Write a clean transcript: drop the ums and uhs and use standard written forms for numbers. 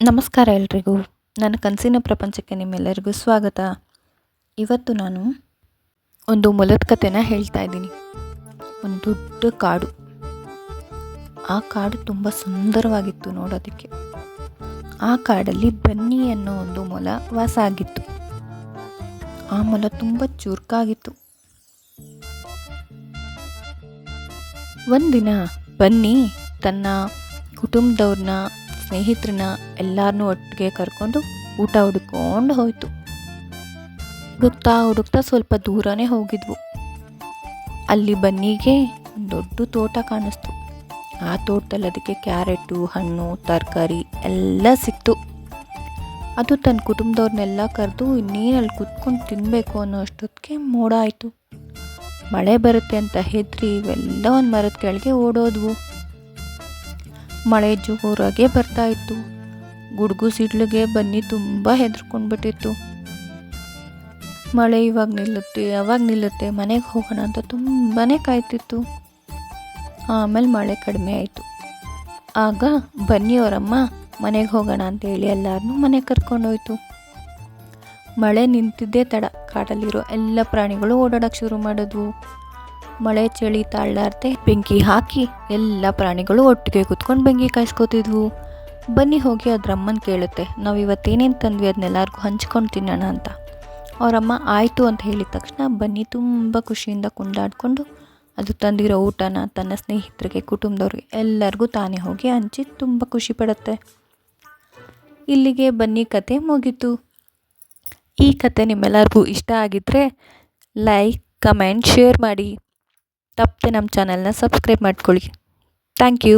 ನಮಸ್ಕಾರ ಎಲ್ರಿಗೂ. ನನ್ನ ಕನಸಿನ ಪ್ರಪಂಚಕ್ಕೆ ನಿಮ್ಮೆಲ್ಲರಿಗೂ ಸ್ವಾಗತ. ಇವತ್ತು ನಾನು ಒಂದು ಮೊಲದ ಕಥೆನ ಹೇಳ್ತಾ ಇದ್ದೀನಿ. ಒಂದು ದೊಡ್ಡ ಕಾಡು. ಆ ಕಾಡು ತುಂಬ ಸುಂದರವಾಗಿತ್ತು ನೋಡೋದಕ್ಕೆ. ಆ ಕಾಡಲ್ಲಿ ಬನ್ನಿ ಅನ್ನೋ ಒಂದು ಮೊಲ ವಾಸ ಆಗಿತ್ತು. ಆ ಮೊಲ ತುಂಬ ಚುರುಕಾಗಿತ್ತು. ಒಂದಿನ ಬನ್ನಿ ತನ್ನ ಕುಟುಂಬದವ್ರನ್ನ, ಸ್ನೇಹಿತರನ್ನ ಎಲ್ಲರನ್ನೂ ಒಟ್ಟಿಗೆ ಕರ್ಕೊಂಡು ಊಟ ಹುಡ್ಕೊಂಡು ಹೋಯಿತು. ಹುಡುಕ್ತಾ ಸ್ವಲ್ಪ ದೂರನೇ ಹೋಗಿದ್ವು. ಅಲ್ಲಿ ಬನ್ನಿಗೆ ಒಂದು ದೊಡ್ಡ ತೋಟ ಕಾಣಿಸ್ತು. ಆ ತೋಟದಲ್ಲಿ ಅದಕ್ಕೆ ಕ್ಯಾರೆಟು, ಹಣ್ಣು, ತರಕಾರಿ ಎಲ್ಲ ಸಿಕ್ತು. ಅದು ತನ್ನ ಕುಟುಂಬದವ್ರನ್ನೆಲ್ಲ ಕರೆದು ಇನ್ನೇನು ಅಲ್ಲಿ ಕುತ್ಕೊಂಡು ತಿನ್ನಬೇಕು ಅನ್ನೋ ಅಷ್ಟೊತ್ತಿಗೆ ಮೋಡ ಆಯಿತು. ಮಳೆ ಬರುತ್ತೆ ಅಂತ ಹೆದರಿ ಇವೆಲ್ಲ ಒಂದು ಮರದ ಕೆಳಗೆ ಓಡೋದ್ವು. ಮಳೆ ಜೋರಾಗೆ ಬರ್ತಾ ಇತ್ತು. ಗುಡುಗು ಸಿಡ್ಲಿಗೆ ಬನ್ನಿ ತುಂಬ ಹೆದರ್ಕೊಂಡ್ಬಿಟ್ಟಿತ್ತು. ಮಳೆ ಇವಾಗ ನಿಲ್ಲುತ್ತೆ, ಯಾವಾಗ ನಿಲ್ಲುತ್ತೆ, ಮನೆಗೆ ಹೋಗೋಣ ಅಂತ ತುಂಬಾ ಕಾಯ್ತಿತ್ತು. ಆಮೇಲೆ ಮಳೆ ಕಡಿಮೆ ಆಯಿತು. ಆಗ ಬನ್ನಿಯವರಮ್ಮ ಮನೆಗೆ ಹೋಗೋಣ ಅಂತೇಳಿ ಎಲ್ಲರನ್ನೂ ಮನೆಗೆ ಕರ್ಕೊಂಡೋಯ್ತು. ಮಳೆ ನಿಂತಿದ್ದೇ ತಡ ಕಾಡಲ್ಲಿರೋ ಎಲ್ಲ ಪ್ರಾಣಿಗಳು ಓಡಾಡೋಕ್ಕೆ ಶುರು ಮಾಡಿದ್ವು. ಮಳೆ ಚಳಿ ತಾಳಲಾರ್ದೆ ಬೆಂಕಿ ಹಾಕಿ ಎಲ್ಲ ಪ್ರಾಣಿಗಳು ಒಟ್ಟಿಗೆ ಕೂತ್ಕೊಂಡು ಬೆಂಕಿ ಕಾಯಿಸ್ಕೋತಿದ್ವು. ಬನ್ನಿ ಹೋಗಿ ಅದ್ರಮ್ಮನ ಕೇಳುತ್ತೆ, ನಾವು ಇವತ್ತೇನೇನು ತಂದ್ವಿ ಅದನ್ನೆಲ್ಲರಿಗೂ ಹಂಚ್ಕೊಂಡು ತಿನ್ನೋಣ ಅಂತ. ಅವರಮ್ಮ ಆಯಿತು ಅಂತ ಹೇಳಿದ ತಕ್ಷಣ ಬನ್ನಿ ತುಂಬ ಖುಷಿಯಿಂದ ಕುಂಡಾಡಿಕೊಂಡು ಅದು ತಂದಿರೋ ಊಟನ ತನ್ನ ಸ್ನೇಹಿತರಿಗೆ, ಕುಟುಂಬದವ್ರಿಗೆ ಎಲ್ಲರಿಗೂ ತಾನೇ ಹೋಗಿ ಹಂಚಿ ತುಂಬ ಖುಷಿ ಪಡುತ್ತೆ. ಇಲ್ಲಿಗೆ ಬನ್ನಿ ಕತೆ ಮುಗೀತು. ಈ ಕತೆ ನಿಮ್ಮೆಲ್ಲರಿಗೂ ಇಷ್ಟ ಆಗಿದ್ದರೆ ಲೈಕ್, ಕಮೆಂಟ್, ಶೇರ್ ಮಾಡಿ. ತಪ್ಪದೆ ನಮ್ಮ ಚಾನಲ್ನ ಸಬ್ಸ್ಕ್ರೈಬ್ ಮಾಡ್ಕೊಳ್ಳಿ. Thank you.